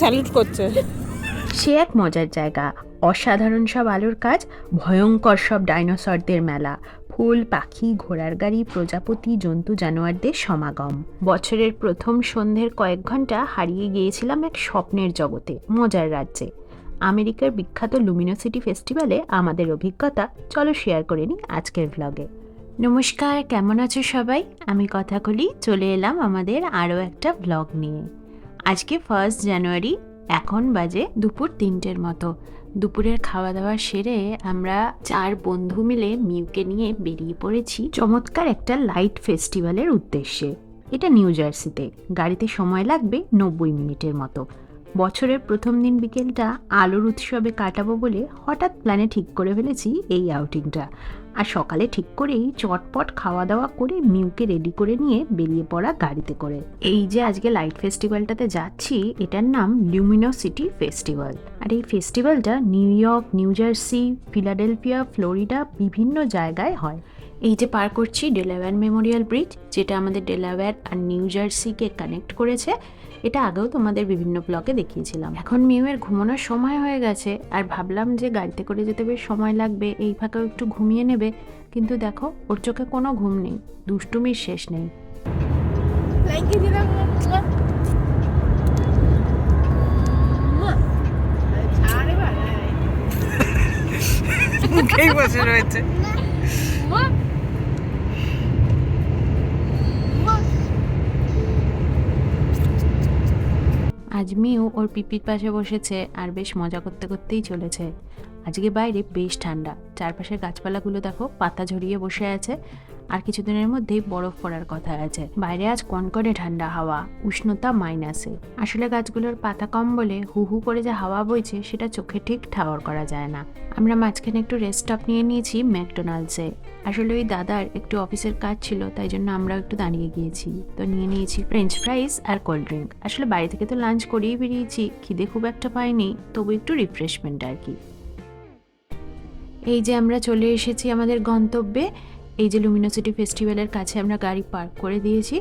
Salute করছে। সে এক মজার জায়গা, অসাধারণ সব আলোর কাজ, ভয়ঙ্কর সব ডাইনোসরদের মেলা, ফুল পাখি ঘোড়ার গাড়ি প্রজাপতি জন্তু জানোয়ারদের সমাগম। বছরের প্রথম সন্ধ্যের কয়েক ঘন্টা হারিয়ে গিয়েছিলাম এক স্বপ্নের জগতে, মজার রাজ্যে। আমেরিকার বিখ্যাত লুমিনোসিটি ফেস্টিভ্যালে আমাদের অভিজ্ঞতা চলো শেয়ার করে নিই আজকের ভ্লগে। নমস্কার, কেমন আছো সবাই? আমি কথাকলি চলে এলাম আমাদের আরও একটা ভ্লগ নিয়ে। আজকে 1 জানুয়ারি, এখন বাজে দুপুর 3টের মতো। দুপুরের খাওয়া দাওয়া সেরে আমরা 4 বন্ধু মিলে মিউকে নিয়ে বেরিয়ে পড়েছি চমৎকার একটা লাইট ফেস্টিভ্যালের উদ্দেশ্যে। এটা নিউ জার্সিতে। গাড়িতে সময় লাগবে 90 মিনিটের মতো। বছরের প্রথম দিন বিকেলটা আলোর উৎসবে কাটাবো বলে হঠাৎ প্ল্যানে ঠিক করে ফেলেছি এই আউটিংটা। আর সকালে ঠিক করেই চটপট খাওয়া দাওয়া করে মিউকে রেডি করে নিয়ে বেরিয়ে পড়া গাড়িতে করে। এই যে আজকে লাইট ফেস্টিভ্যালটাতে যাচ্ছি, এটার নাম লুমিনোসিটি ফেস্টিভ্যাল। আর এই ফেস্টিভ্যালটা New York, New Jersey, Philadelphia, Florida বিভিন্ন জায়গায় হয়। এই যে পার করছি ডেলাওয়্যার মেমোরিয়াল ব্রিজ, যেটা আমাদের ডেলাওয়্যার আর নিউ জার্সিকে কানেক্ট করেছে। এটা আগেও তোমাদের বিভিন্ন ব্লগে দেখিয়েছিলাম। এখন মিউয়ের ঘুমানোর সময় হয়ে গেছে, আর ভাবলাম যে গাড়িতে করে যেতে বেশ সময় লাগবে, এই ফাঁকেও একটু ঘুমিয়ে নেবে। কিন্তু দেখো, ওর চোখে কোনো ঘুম নেই, দুষ্টুমির শেষ নেই। মুখেই বসে রয়েছে। আজ মিউ ওর পিপির পাশে বসেছে আর বেশ মজা করতে করতেই চলেছে। আজকে বাইরে বেশ ঠান্ডা, চারপাশের গাছপালাগুলো দেখো পাতা ঝরিয়ে বসে আছে, আর কিছুদিনের মধ্যেই বরফ পড়ার কথা আছে। বাইরে আজ কনকনে ঠান্ডা হাওয়া, উষ্ণতা মাইনাসে। আসলে গাছগুলোর পাতা কম বলে হু হু করে যে হাওয়া বইছে সেটা চোখে ঠিক ঠাওর করা যায় না। আমরা মাঝখানে একটু রেস্ট স্টপ নিয়ে নিয়েছি ম্যাকডোনাল্ডসে। আসলে ওই দাদার একটু অফিসের কাজ ছিল, তাই জন্য আমরাও একটু দাঁড়িয়ে গিয়েছি। তো নিয়ে নিয়েছি ফ্রেঞ্চ ফ্রাইস আর কোল্ড ড্রিঙ্ক। আসলে বাড়ি থেকে তো লাঞ্চ করেই বেরিয়েছি, খিদে খুব একটা পাইনি, তবু একটু রিফ্রেশমেন্ট আর কি। এই যে আমরা চলে এসেছি আমাদের গন্তব্যে। এই যে লুমিনোসিটি ফেস্টিভ্যালের কাছে আমরা গাড়ি পার্ক করে দিয়েছি।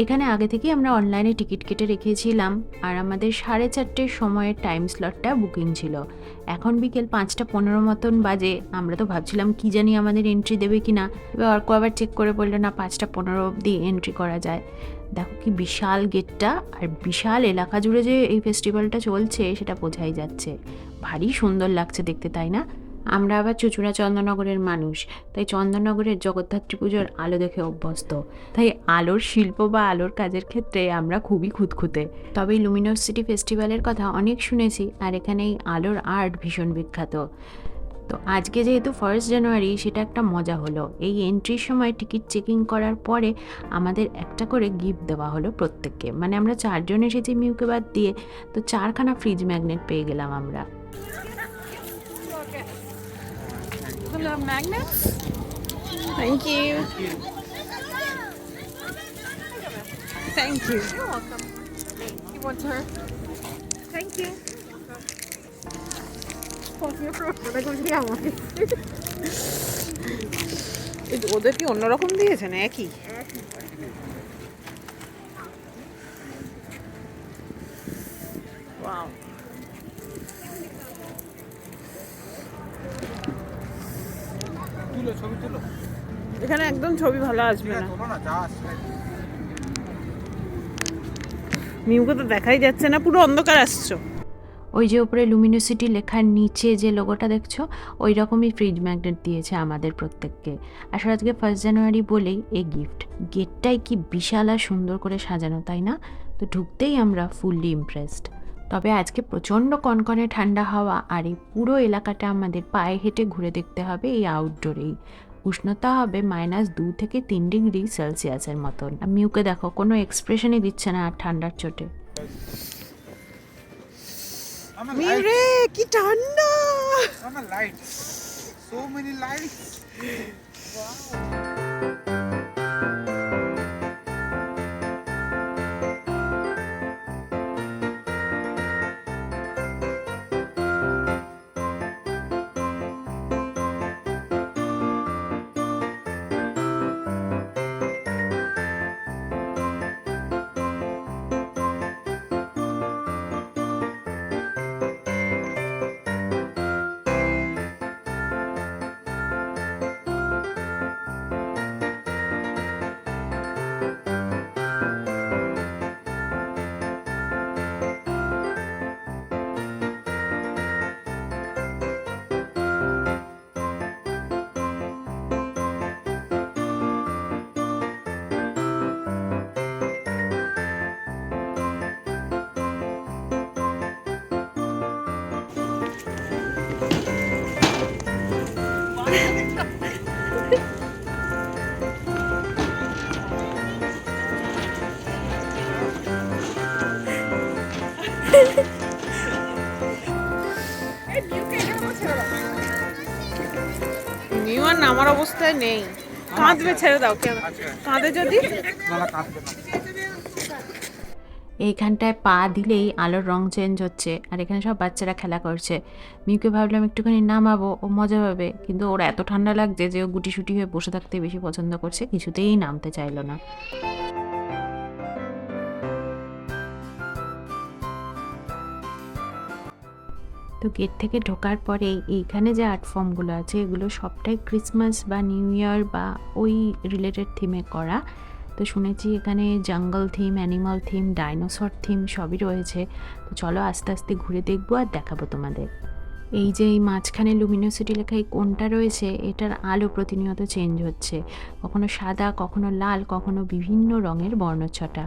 এখানে আগে থেকেই আমরা অনলাইনে টিকিট কেটে রেখেছিলাম, আর আমাদের 4:30 সময়ের টাইম স্লটটা বুকিং ছিল। এখন বিকেল 5:15 মতন বাজে। আমরা তো ভাবছিলাম কি জানি আমাদের এন্ট্রি দেবে কি না। এবার অর্ক আবার চেক করে বললো না, 5:15 অবধি এন্ট্রি করা যায়। দেখো কি বিশাল গেটটা, আর বিশাল এলাকা জুড়ে যে এই ফেস্টিভ্যালটা চলছে সেটা বোঝাই যাচ্ছে। ভারী সুন্দর লাগছে দেখতে, তাই না? আমরা আবার চুঁচুড়া চন্দননগরের মানুষ, তাই চন্দননগরের জগদ্ধাত্রী পুজোর আলো দেখে অভ্যস্ত। তাই আলোর শিল্প বা আলোর কাজের ক্ষেত্রে আমরা খুবই খুঁতখুঁতে। তবে লুমিনোসিটি ফেস্টিভ্যালের কথা অনেক শুনেছি, আর এখানে এই আলোর আর্ট ভীষণ বিখ্যাত। তো আজকে যেহেতু 1 জানুয়ারি, সেটা একটা মজা হলো। এই এন্ট্রির সময় টিকিট চেকিং করার পরে আমাদের একটা করে গিফট দেওয়া হলো প্রত্যেককে। মানে আমরা 4 জন এসেছি মিউকে বাদ দিয়ে, তো 4খানা ফ্রিজ ম্যাগনেট পেয়ে গেলাম আমরা। Hello, magnets. Thank you. Thank you. You're welcome. You want her? Thank you. ওদের কি অন্যরকম দিয়েছে না একই? Wow. এখানে একদম ছবি ভালো আসবে না। মিউকে তো দেখাই যাচ্ছে না, পুরো অন্ধকার আসছো। ওই যে উপরে লুমিনোসিটি লেখার নিচে যে লোগোটা দেখছো, ওই রকমই ফ্রিজ ম্যাগনেট দিয়েছে আমাদের প্রত্যেককে। আসলে আজকে 1 জানুয়ারি বলেই এই গিফট। গেটটাই কি বিশাল আর সুন্দর করে সাজানো, তাই না? তো ঢুকতেই আমরা ফুললি ইমপ্রেসড। তবে আজকে প্রচণ্ড কনকনে ঠান্ডা হাওয়া, আর এই পুরো এলাকাটা আমাদের পায়ে হেঁটে ঘুরে দেখতে হবে এই আউটডোরেই। উষ্ণতা হবে -2 থেকে 3 ডিগ্রি সেলসিয়াসের মতন। মিউকে দেখো কোনো এক্সপ্রেশনই দিচ্ছে না আর ঠান্ডার চোটে। মিউরে কি ঠান্ডা! So many lights. Wow. নিউ আর নামার অবস্থায় নেই, কাঁদবে, ছেড়ে দাও, কাঁদে যদি। এইখানটায় পা দিলেই আলোর রং চেঞ্জ হচ্ছে, আর এখানে সব বাচ্চারা খেলা করছে। মিউকে ভাবলাম একটুখানি নামাবো, ও মজা পাবে, কিন্তু ওর এত ঠান্ডা লাগছে যে ও গুটিসুটি হয়ে বসে থাকতে বেশি পছন্দ করছে, কিছুতেই নামতে চাইলো না। তো গেট থেকে ঢোকার পরে এইখানে যে আর্ট ফর্মগুলো আছে এগুলো সবটাই ক্রিসমাস বা নিউ ইয়ার বা ওই রিলেটেড থিমে করা। তো শুনেছি এখানে জঙ্গল theme, animal theme, dinosaur theme সবই রয়েছে। তো চলো আস্তে আস্তে ঘুরে দেখবো আর দেখাবো তোমাদের। এই যে এই মাঝখানে লুমিনোসিটি লেখা এই কোণটা রয়েছে, এটার আলো প্রতিনিয়ত চেঞ্জ হচ্ছে, কখনো সাদা, কখনো লাল, কখনো বিভিন্ন রঙের বর্ণচ্ছটা।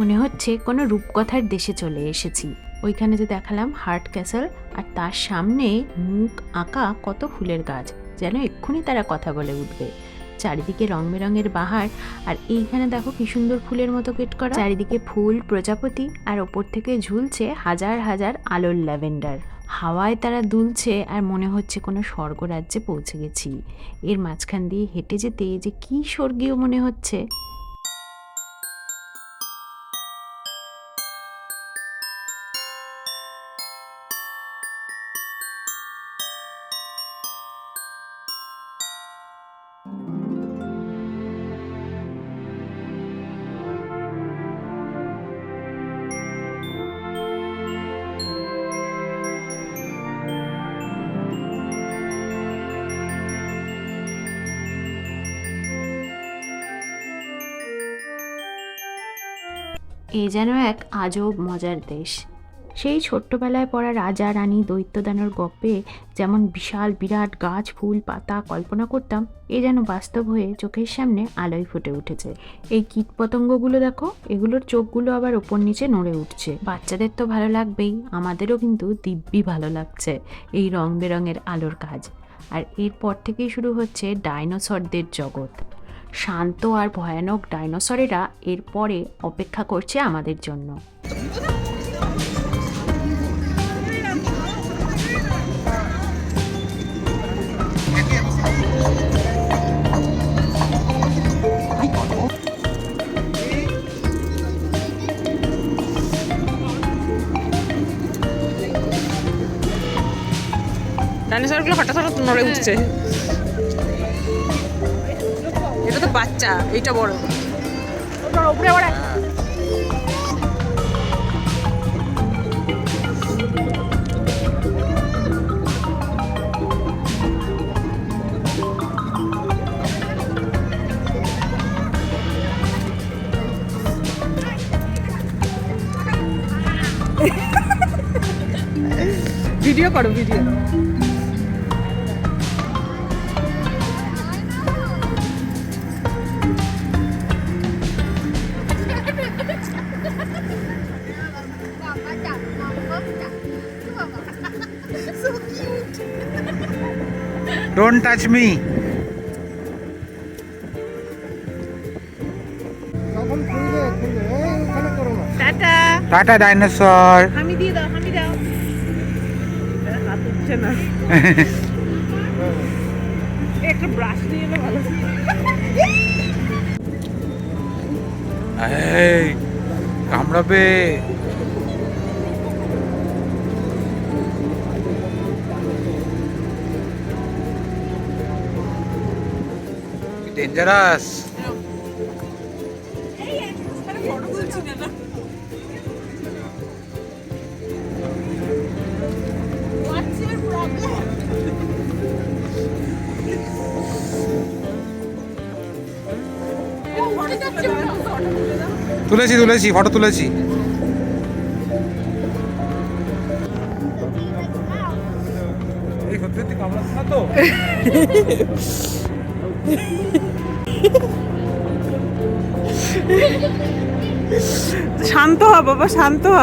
মনে হচ্ছে কোনো রূপকথার দেশে চলে এসেছি। ওইখানে যে দেখালাম হার্ট ক্যাসেল, আর তার সামনে মুখ আঁকা কত ফুলের গাছ, যেন এক্ষুনি তারা কথা বলে উঠবে। চারিদিকে রং বেরঙের বাহার, আর এইখানে দেখো কি সুন্দর ফুলের মতো গেট করা, চারিদিকে ফুল, প্রজাপতি, আর ওপর থেকে ঝুলছে হাজার হাজার আলোর ল্যাভেন্ডার। হাওয়ায় তারা দুলছে আর মনে হচ্ছে কোনো স্বর্গরাজ্যে পৌঁছে গেছি। এর মাঝখান দিয়ে হেঁটে যেতে যে কি স্বর্গীয় মনে হচ্ছে। এ যেন এক আজব মজার দেশ। সেই ছোট্টবেলায় পড়া রাজা রানী দৈত্যদানর গপ্পে যেমন বিশাল বিরাট গাছ ফুল পাতা কল্পনা করতাম, এ যেন বাস্তব হয়ে চোখের সামনে আলোয় ফুটে উঠেছে। এই কীটপতঙ্গগুলো দেখো, এগুলোর চোখগুলো আবার ওপর নিচে নড়ে উঠছে। বাচ্চাদের তো ভালো লাগবেই, আমাদেরও কিন্তু দিব্যি ভালো লাগছে এই রং বেরঙের আলোর কাজ। আর এরপর থেকেই শুরু হচ্ছে ডাইনোসরদের জগৎ। শান্ত আর ভয়ানক ডাইনোসরেরা এরপরে অপেক্ষা করছে আমাদের জন্য। ডাইনোসরগুলো হঠাৎ হঠাৎ নড়ে উঠছে। এটা তো বাচ্চা, এইটা বড়। উপরে আবার ভিডিও করো, video. Don't touch me. Tata. Tata dinosaur. হামি দিয়ে দাও, হামি দাও। হাত উঠছে না। একটা ব্রাশ নিয়ে এলে ভালো। এই কামড়াবে। ডেঞ্জারাস। তুলেছি তুলেছি ফটো তুলেছি। এই সত্যি কামড়াচ্ছে না তো? শান্ত হ বাবা, শান্ত হ।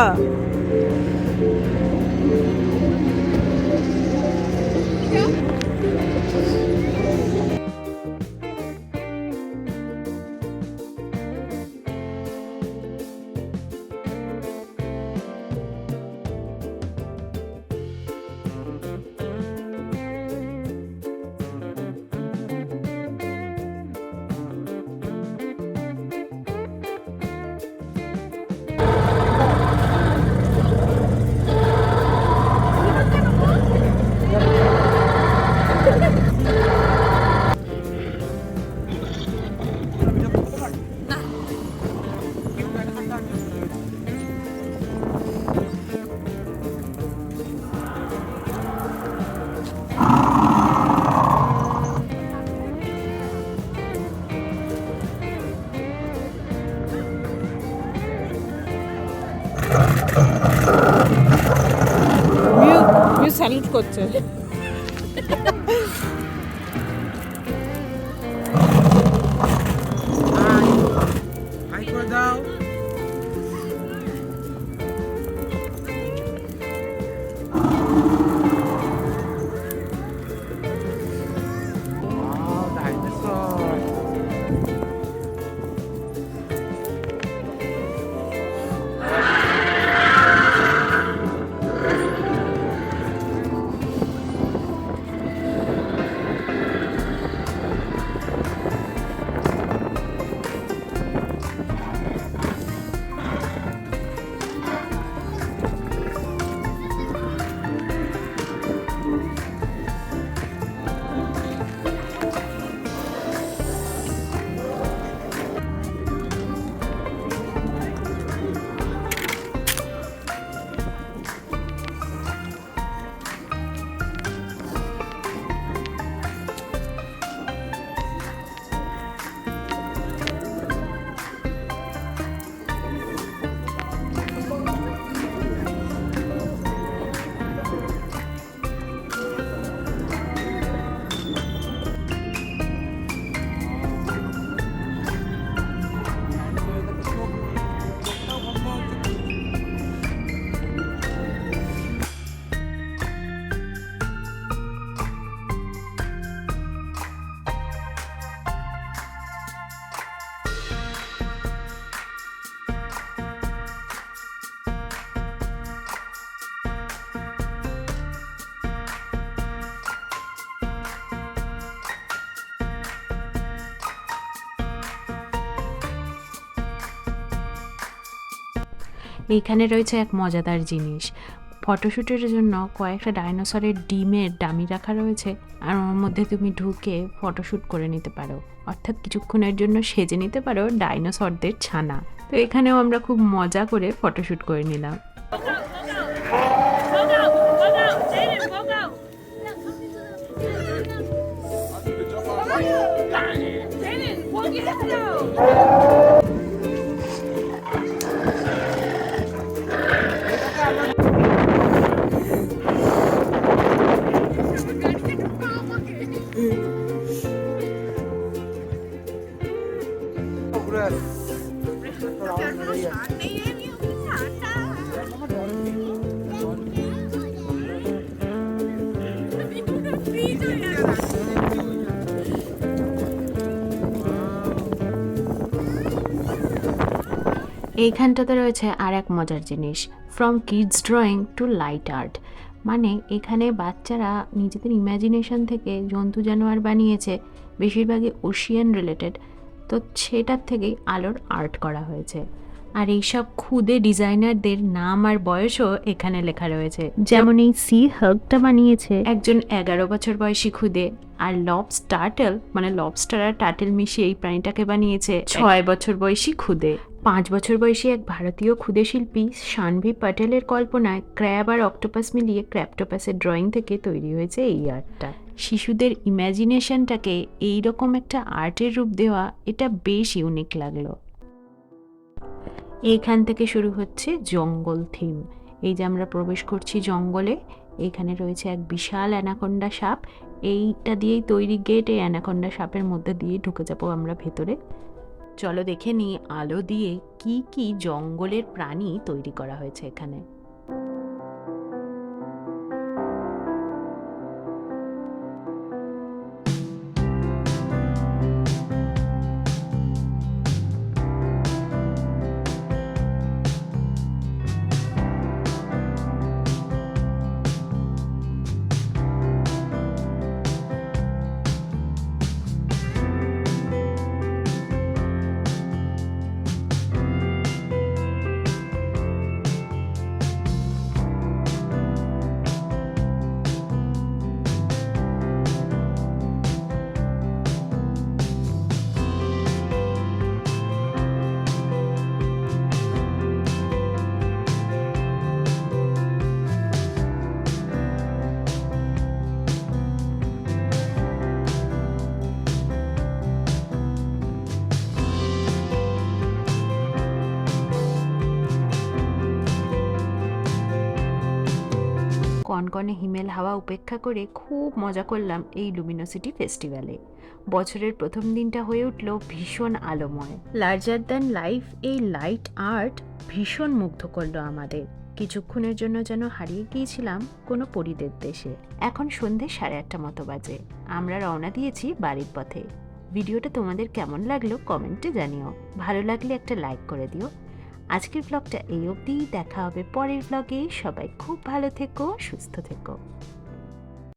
স্যালুট করছে। হাই করে দাও। ডাইনোসর। এইখানে রয়েছে এক মজাদার জিনিস, ফটোশ্যুটের জন্য কয়েকটা ডাইনোসরের ডিমের ডামি রাখা রয়েছে, আর ওর মধ্যে তুমি ঢুকে ফটোশ্যুট করে নিতে পারো, অর্থাৎ কিছুক্ষণের জন্য সেজে নিতে পারো ডাইনোসরদের ছানা। তো এখানেও আমরা খুব মজা করে ফটোশ্যুট করে নিলাম। ঘুরে আসি। এইখানটাতে রয়েছে আর এক মজার জিনিস, from kids drawing to light art. মানে এখানে বাচ্চারা নিজেদের ইম্যাজিনেশন থেকে জন্তু জানোয়ার বানিয়েছে, বেশিরভাগই ওশিয়ান রিলেটেড, তো সেটার থেকেই আলোর আর্ট করা হয়েছে। আর এইসব খুদে ডিজাইনারদের নাম আর বয়সও এখানে লেখা রয়েছে। যেমন এই সি হাগটা বানিয়েছে একজন 11 বছর বয়সী খুদে, আর লবস টার্টেল মানে লবস্টার আর টার্টেল মিশিয়ে এই প্রাণীটাকে বানিয়েছে 6 বছর বয়সী খুদে। 5 বছর বয়সী এক ভারতীয় ক্ষুদে শিল্পী শানভি প্যাটেলের কল্পনায় ক্র্যাব আর অক্টোপাস মিলিয়ে ক্র্যাপটোপাসের ড্রয়িং থেকে তৈরি হয়েছে এই আর্টটা। শিশুদের ইম্যাজিনেশনটাকে এইরকম একটা আর্টের রূপ দেওয়া, এটা বেশ ইউনিক লাগলো। এইখান থেকে শুরু হচ্ছে জঙ্গল থিম। এই যে আমরা প্রবেশ করছি জঙ্গলে, এইখানে রয়েছে এক বিশাল অ্যানাকোন্ডা সাপ। এইটা দিয়েই তৈরি গেট, এই অ্যানাকোন্ডা সাপের মধ্যে দিয়ে ঢুকে যাবো আমরা ভেতরে। চলো দেখে নিই আলো দিয়ে কি কি জঙ্গলের প্রাণী তৈরি করা হয়েছে এখানে। কনকনে হিমেল হাওয়া উপেক্ষা করে খুব মজা করলাম এই লুমিনোসিটি ফেস্টিভ্যালে। বছরের প্রথম দিনটা হয়ে উঠল ভীষণ আলোময়। লার্জার দ্যান লাইফ এই লাইট আর্ট ভীষণ মুগ্ধ করলো আমাদের। কিছুক্ষণের জন্য যেন হারিয়ে গিয়েছিলাম কোনো পরীদের দেশে। এখন সন্ধে 8:30 মতো বাজে, আমরা রওনা দিয়েছি বাড়ির পথে। ভিডিওটা তোমাদের কেমন লাগলো কমেন্টে জানিও, ভালো লাগলে একটা লাইক করে দিও। আজকের ব্লগটা এই অবধিই, দেখা হবে পরের ব্লগে। সবাই খুব ভালো থেকো, সুস্থ থেকো।